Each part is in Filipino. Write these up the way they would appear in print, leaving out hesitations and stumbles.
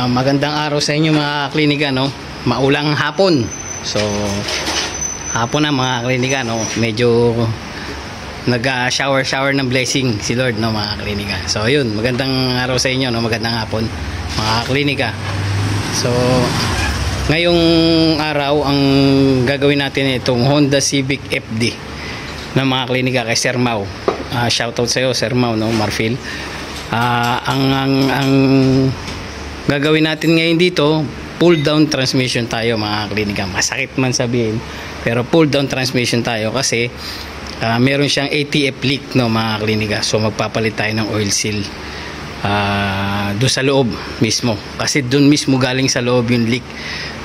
Magandang araw sa inyo mga klinika, no? Maulang hapon. So, hapon na mga klinika, no? Medyo nag-shower ng blessing si Lord, no mga klinika. So, ayun, magandang araw sa inyo, no? Magandang hapon mga klinika. So, ngayong araw ang gagawin natin itong Honda Civic FD na mga klinika kay Sir Mau. Shoutout sa iyo Sir Mau, no? Marfil. Ang gagawin natin ngayon dito, pull down transmission tayo mga klinika. Masakit man sabihin, pero pull down transmission tayo kasi meron siyang ATF leak, no mga klinika. So magpapalit tayo ng oil seal doon sa loob mismo, kasi doon mismo galing sa loob yung leak.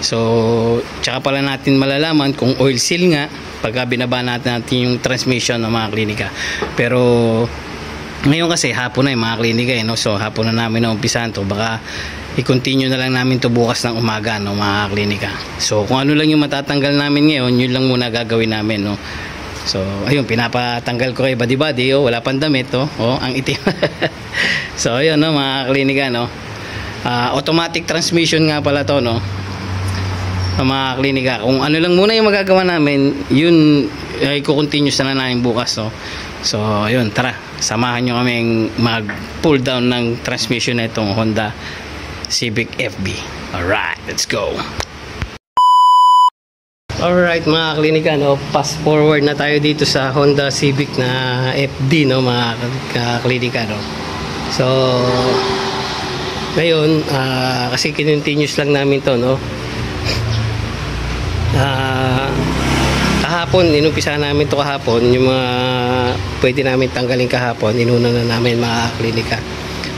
So tsaka pala natin malalaman kung oil seal nga pagka binaba natin yung transmission ng mga klinika. Pero ngayon kasi hapon na yung mga klinika, no? So hapon na namin na umpisahan to. Baka i-continue na lang namin to bukas ng umaga, no mga klinika. So kung ano lang yung matatanggal namin ngayon, yun lang muna gagawin namin, no. So ayun, pinapatanggal ko kay body wala pang damit, ang itim. So ayun, no mga klinika, no. Automatic transmission nga pala to, no mga klinika. Kung ano lang muna yung magagawa namin, yun ay i-continue na namin bukas, no. So ayun, tara, samahan nyo kaming mag pull down ng transmission na itong Honda Civic FB. Alright, let's go. Alright mga klinika, no, fast forward na tayo dito sa Honda Civic na FD, no mga klinika, no. So ngayon, kasi continuous lang namin to, no. Kahapon, inumpisahan namin to kahapon. Yung mga pwede namin tanggalin kahapon, inuna na namin mga klinika.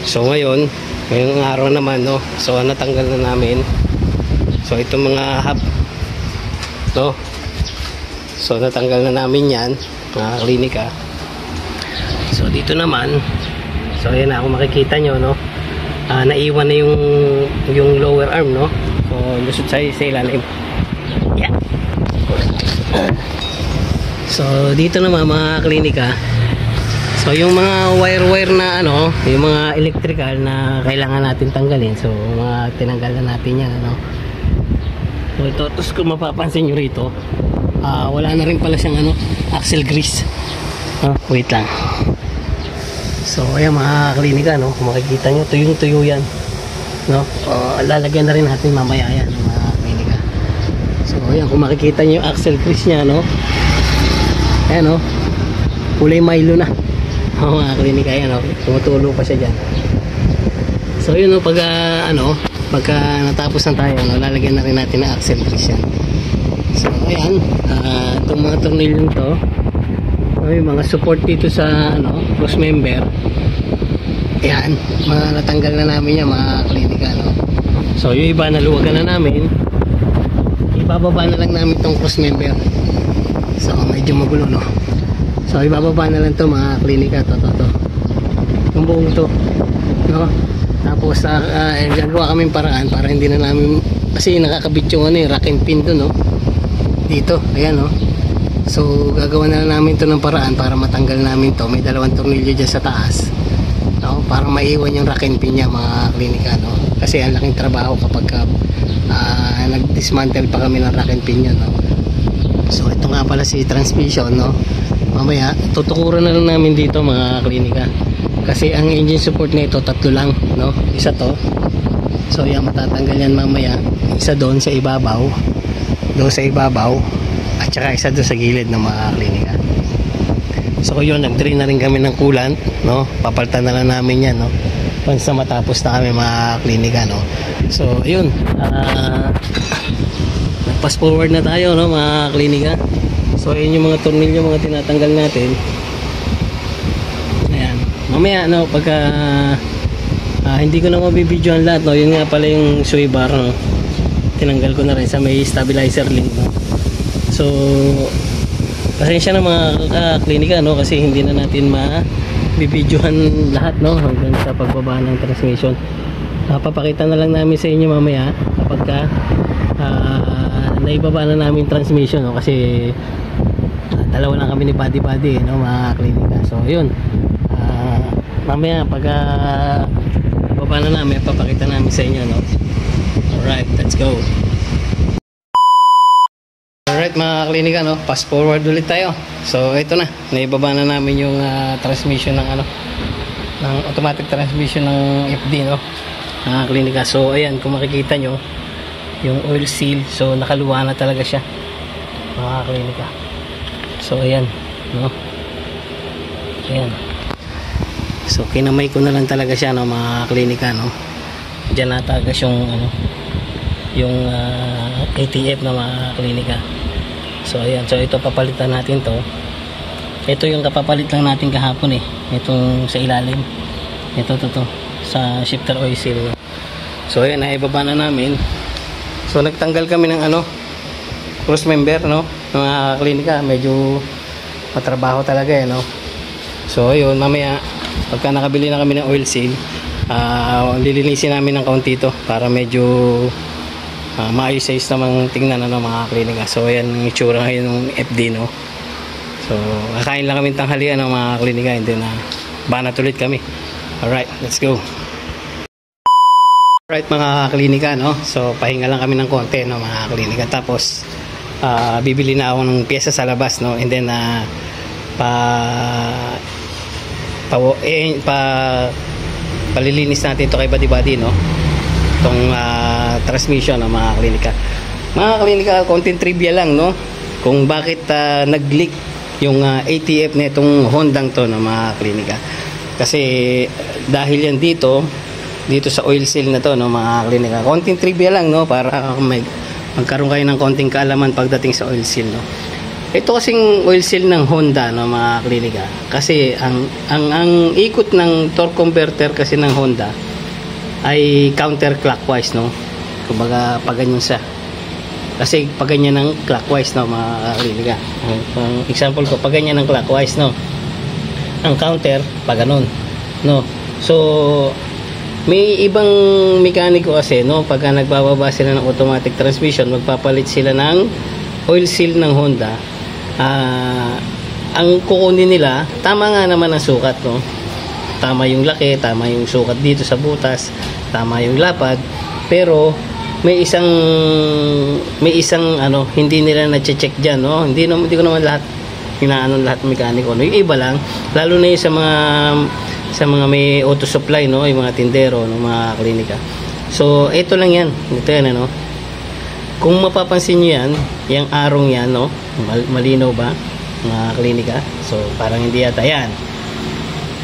So ngayong araw naman, no, so natanggal na namin. So itong mga hub, no, so natanggal na namin yan mga klinika. So dito naman, so ayan na, kung makikita nyo, no, naiwan na yung lower arm, no. So lusot sa ilalim. Yeah. So dito naman mga klinika, so yung mga wire na yung mga electrical na kailangan natin tanggalin, so mga tinanggal na natin yan, So ito, tapos kung mapapansin nyo rito, wala na rin pala siyang axle grease. Wait lang. So ayan mga klinika, kung makikita nyo, tuyong-tuyo yan, lalagyan na rin natin mamaya yan mga klinika. So ayan, kung makikita nyo yung axle grease nya, ayan, kulay Milo na. Mga klinika, ayan, tumutulo pa siya dyan. So yun, pagka natapos na tayo, lalagyan na rin natin ng axle grease yan. So ayan, itong mga tornilyo to, yung mga support dito sa cross member, ayan, natanggal na namin yan mga klinika, So yung iba naluwagan na namin, ibababa na lang namin itong cross member. So medyo magulo, so ibababa na lang to mga klinika, to yung buong to, tapos gagawa kaming paraan para hindi na namin, kasi nakakabit yung rack and pin to, dito, ayan, so gagawa na lang namin to ng paraan para matanggal namin to. May dalawang tornilyo dyan sa taas, para maiwan yung rack and pin niya mga klinika, kasi ang laking trabaho kapag nag-dismantle pa kami ng rack and pin niya, So ito nga pala si transmission, mamaya tutukuran na lang namin dito mga klinika, kasi ang engine support nito tatlo lang, isa to, so yan, matatanggal yan mamaya. Isa doon sa ibabaw, at saka isa doon sa gilid ng mga klinika. So yun, nag-drain na rin kami ng coolant, papalitan na lang namin yan, once na matapos na kami mga klinika, So ayun, fast forward na tayo, mga klinika. So ayun yung mga tornilyo, mga tinatanggal natin. Ayan, mamaya pagka hindi ko na mabibidyoan lahat, yun nga pala yung sway bar, tinanggal ko na rin sa may stabilizer link, So pasensya na mga klinika, kasi hindi na natin mabibidyoan lahat, hanggang sa pagbaba ng transmission. Papakita na lang namin sa inyo mamaya kapag naibaba na namin transmission, kasi dalawa lang kami ni body mga klinika. So yun, mamaya pag baba na namin, papakita namin sa inyo, Alright, let's go. Alright mga klinika, no? Fast forward ulit tayo. So ito na, naibaba na namin yung transmission ng ng automatic transmission ng FD, no? Mga klinika. So ayan, kung makikita nyo yung oil seal, so nakaluwa na talaga siya mga klinika. So ayan, no? Ayan. So kinamay ko na lang talaga siya, no, mga klinika, no? Diyan natagas yung yung ATF na mga klinika. So ayan, so ito papalitan natin to. Ito yung kapapalit lang natin kahapon itong sa ilalim. Ito to sa shifter oil seal. So ayan, naibaba na namin. So nagtanggal kami ng cross member, no, mga klinika. Medyo matrabaho talaga no. So ayun, mamaya pagka nakabili na kami ng oil seal, lilinisin namin ng kaunti ito para medyo maayos-ayos namang tingnan mga klinika. So ayan ang itsura ngayon ng FD, no. So kakain lang kami tanghalian ng mga klinika, and then banat ulit kami. Alright, let's go. Alright mga klinika, no. So pahinga lang kami ng konti, no, mga klinika. Tapos bibili na ako ng pyesa sa labas, no, and then palilinis natin ito kay Badi-Badi, no, itong transmission ng mga klinika. Mga klinika, konting trivia lang, no, kung bakit nag-leak yung ATF na itong Hondang to, no, mga klinika. Kasi dahil yan dito sa oil seal na to, no, mga klinika. Konting trivia lang, no, para magkaroon kayo ng konting kaalaman pagdating sa oil seal, no. Ito kasing oil seal ng Honda, no, mga klinika. Kasi ang ikot ng torque converter kasi ng Honda ay counterclockwise, no. Kumbaga pag ganyan siya. Kasi pag ganyan ng clockwise, no, mga klinika. Ang example ko, pag ganyan ng clockwise, no. Ang counter pag ganun, no. So may ibang mekaniko kasi, no, pagka nagbababa sila ng automatic transmission, magpapalit sila ng oil seal ng Honda. Ang kukunin nila, tama nga naman ang sukat, no. Tama yung laki, tama yung sukat dito sa butas, tama yung lapad, pero may isang hindi nila na-check diyan, no. Hindi ko naman lahat lahat ng mekaniko, no. Yung iba lang, lalo na yung sa mga may auto supply, no, yung mga tindero, no, mga klinika. So ito lang yan, ito yan, no. Kung mapapansin nyo yan, yung arong yan, no, malinaw ba mga klinika? So parang hindi yata yan.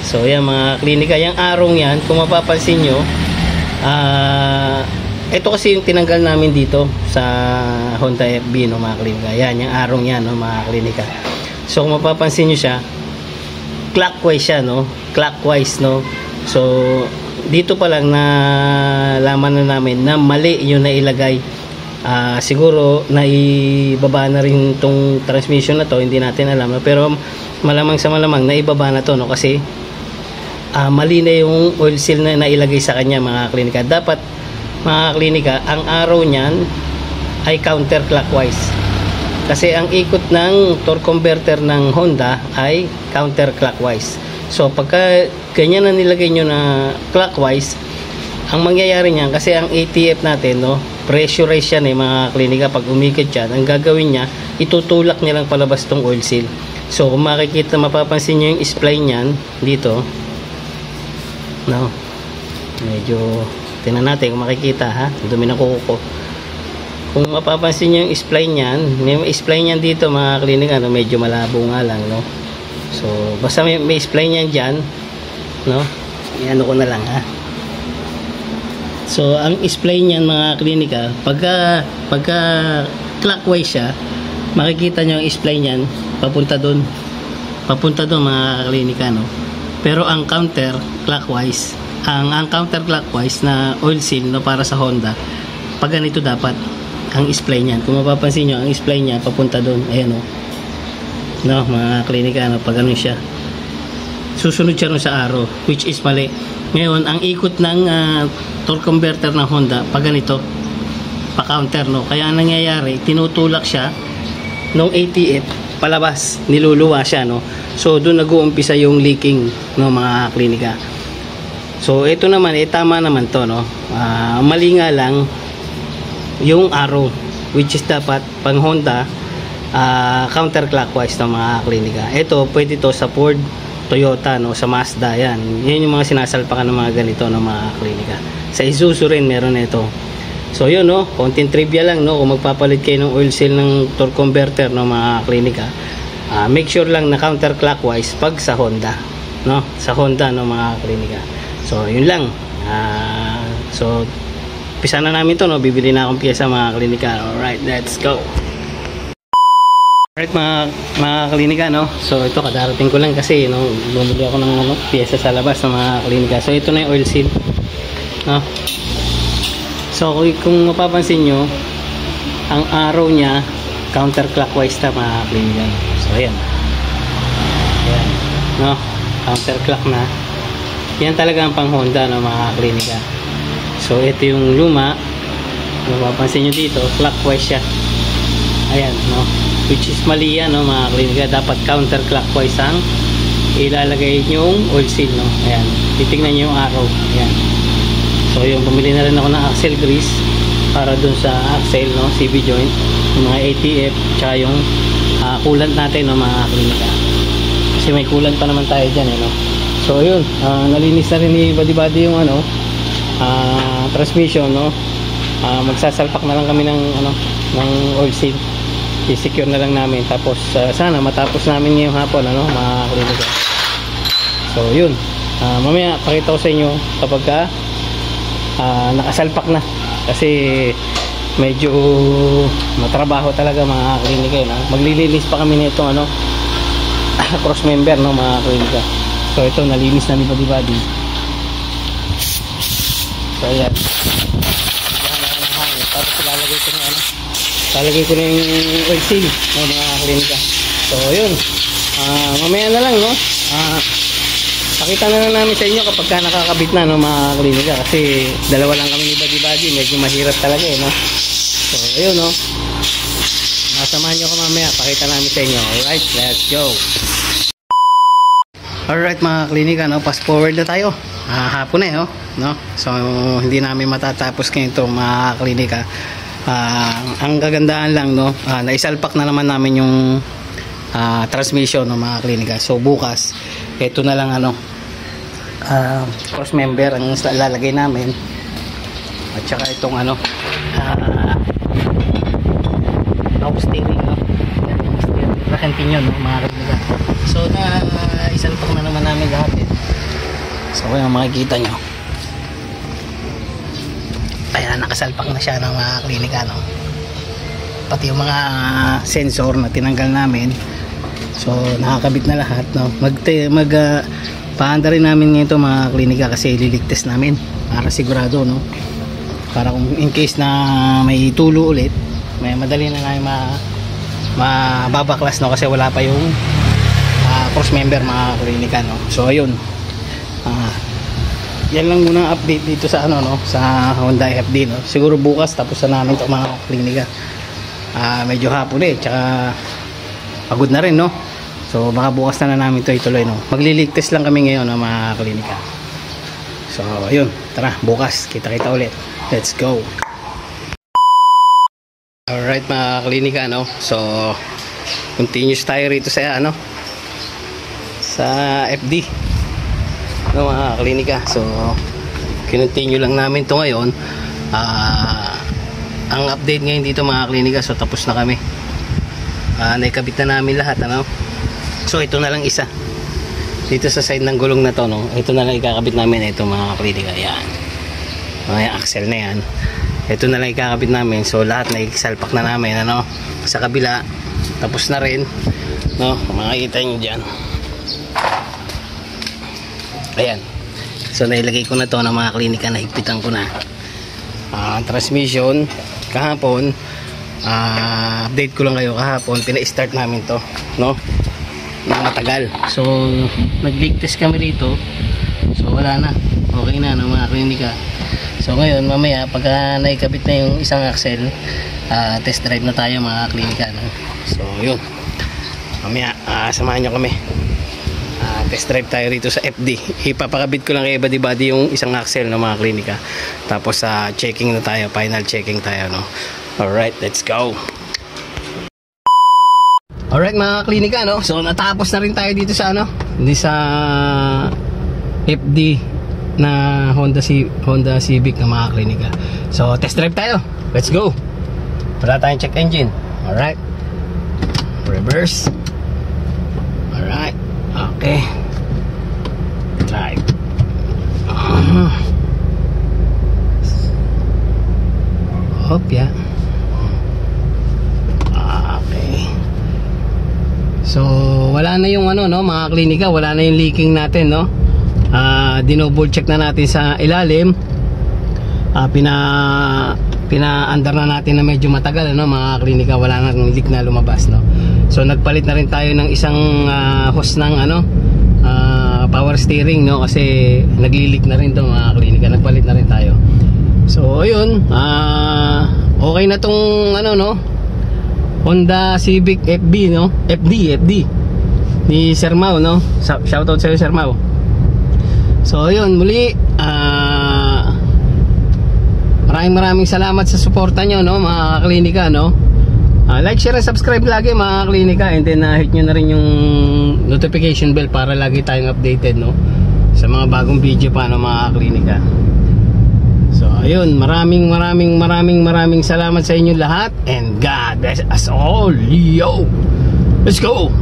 So yan mga klinika, yung arong yan, kung mapapansin nyo, ito kasi yung tinanggal namin dito sa Honda FB, no, mga klinika. Yan, yung arong yan, no, mga klinika. So kung mapapansin nyo siya, clockwise siya, no, clockwise, no. So dito pa lang na laman na namin na mali yung nailagay. Siguro naibaba na rin tong transmission na to, hindi natin alam, no? Pero malamang sa malamang naibaba na to, no, kasi mali na yung oil seal na nailagay sa kanya, mga klinika. Dapat mga klinika, ang arrow niyan ay counterclockwise, kasi ang ikot ng torque converter ng Honda ay counterclockwise. So pagka ganyan na nilagay nyo na clockwise, ang mangyayari niyan, kasi ang ATF natin, no, pressurize yan, mga klinika. Pag umikot yan, ang gagawin niya, itutulak niya lang palabas tong oil seal. So kung makikita, mapapansin nyo yung spline niyan dito, no, medyo tingnan natin kung makikita, ha, dumi ng kuko ko. Kung mapapansin nyo yung spline niyan, may spline niyan dito, mga klinika, no, medyo malabo nga lang, no. So basta may spline niyan dyan, no, iano ko na lang, ha. So ang spline niyan, mga klinika, pagka clockwise siya, makikita nyo ang spline niyan papunta doon, mga klinika, no. Pero ang counterclockwise, ang counterclockwise na oil seal, no, para sa Honda, pag ganito dapat ang spline niyan. Kung mapapansin nyo, ang spline niya papunta doon, ayan, no, mga klinika, no, pag ganun siya, susunod siya sa arrow, which is mali. Ngayon, ang ikot ng torque converter ng Honda, pag ganito, pa counter, no. Kaya ang nangyayari, tinutulak siya ng ATF palabas, niluluwa siya, no. So doon nag-uumpisa yung leaking, no, mga klinika. So ito naman, tama naman to, no. Mali nga lang yung arrow, which is dapat pang Honda counterclockwise ng mga klinika. Ito pwede to sa Ford, Toyota, no, sa Mazda, yan yung mga sinasalpakan ng mga ganito ng mga klinika. Sa Isuzu rin meron ito. So yun, no, konting trivia lang, no, kung magpapalit kayo ng oil seal ng torque converter ng mga klinika, make sure lang na counterclockwise pag sa Honda, no, sa Honda ng mga klinika. So yun lang. So pisa na namin to, no, bibili na akong piyesa mga klinika. Alright, let's go. Alright mga klinika, no, so ito kadarating ko lang kasi, no, bumili ako ng piyesa sa labas ng mga klinika. So ito na yung oil seal, no. So kung mapapansin nyo, ang arrow nya counterclockwise na mga klinika. So ayan, no, counterclock na. Yan talaga ang pang Honda ng mga klinika. So ito yung luma, mapapansin nyo dito, clockwise siya. Ayan, no, which is mali yan, no, mga klinika. Dapat counterclockwise ang ilalagay yung oil seal, no. Ayan, titignan nyo yung arrow. Ayan. So yung bumili na rin ako ng axle grease para dun sa axle, no, CV joint, yung mga ATF, tsaka yung coolant natin, no, mga klinika. Kasi may coolant pa naman tayo dyan, no. So yun, nalinis na rin ni Buddy yung transmission, no. Magsasalpak na lang kami ng ng oil seal. I-secure na lang namin, tapos sana matapos namin ngayong hapon, ano, mga klinika. So yun, mamaya pakita ko sa inyo kapag nakasalpak na, kasi medyo matrabaho talaga mga klinika, no? Maglilinis pa kami nito, ano, cross member, no, mga klinika. So ito nalinis na ni Buddy. So ayan, tapos ilalagay ko na, lalagay ko na yung oil seal, no, mga klinika. So yun, mamaya na lang, no, pakita na lang namin sa inyo kapag nakakabit na, no, mga klinika, kasi dalawa lang kami ni Buddy, medyo mahirap talaga, no. So ayun, no, nasamahan nyo ko mamaya, pakita namin sa inyo. Alright, let's go. Alright mga klinika, no, fast forward na tayo. Hapon na, no. So hindi namin matatapos ganito mga klinika. Ang kagandahan lang, no, naisalpak na naman namin yung transmission ng mga klinika. So bukas ito na lang, cross member ang lalagay namin, at saka itong power steering, no, continue, no, mga klinika. So isalpak na naman namin lahat, so kung makikita nyo, kaya nakasalpak na siya ng mga klinika, no? Pati yung mga sensor na tinanggal namin, so nakakabit na lahat, no? Paanda rin namin ngayon ito mga klinika, kasi liligtas namin para sigurado, no? Para kung in case na may tulo ulit, may madali na namin mababaklas, no? Kasi wala pa yung cross member mga klinika, no? So ayun, yan lang muna update dito sa sa Honda FD, no. Siguro bukas tapos na namin ito mga klinika. Medyo hapon tsaka pagod na rin, no. So baka bukas na namin ito ituloy, no. Magliligtas lang kami ngayon, no, mga klinika. So ayun, tara, bukas kita-kita ulit. Let's go. Alright mga klinika, no. So continuous tayo rito sa sa FD, no, mga klinika. So kinontinue lang namin to ngayon. Ang update ngayon dito mga klinika, so tapos na kami, naikabit na namin lahat, so ito na lang isa dito sa side ng gulong na to, no. Ito na lang ikakabit namin, ito mga klinika. Yan, mga axle na yan, ito na lang ikakabit namin. So lahat na isalpak na namin, sa kabila tapos na rin, no, makikita nyo dyan. Ayan, so nailagay ko na to ng mga klinika, nahigpitan ko na. Transmission kahapon, update ko lang kayo, kahapon pina-start namin to, no, na matagal. So nag-leak test kami rito, so wala na, okay na, no, mga klinika. So ngayon mamaya pag naikabit na yung isang axle, test drive na tayo mga klinika, no? So yun, mamaya samahan nyo kami, test drive tayo rito sa FD. Ipapakabit ko lang kay Buddy Buddy yung isang axle ng mga klinika. Tapos checking na tayo, final checking tayo, no. Alright, let's go. Alright mga klinika, no. So natapos na rin tayo dito sa hindi sa FD na Honda Civic na mga klinika. So test drive tayo. Let's go. Wala tayong check engine. Alright. Reverse. Alright. Okay. Drive. Hop, yeah. Okay. So, wala na yung mga klinika, wala na yung leaking natin, no? Dinoble check na natin sa ilalim. Pina-under na natin na medyo matagal, mga klinika, wala nang leak na lumabas, no? So nagpalit na rin tayo ng isang hose ng power steering, no, kasi nagli-leak na rin 'to mga klinika. Nagpalit na rin tayo. So ayun, okay na tong Honda Civic FB, no? FD ni Sir Mau, no? Shoutout sa iyo, Sir Mau. So ayun, muli maraming salamat sa suporta nyo, no, mga klinika, no. Like, share, and subscribe lagi mga klinika, and then hit nyo na rin yung notification bell para lagi tayong updated, no, sa mga bagong video pa, no, mga klinika. So ayun, maraming salamat sa inyo lahat, and God bless us all. Yo, let's go.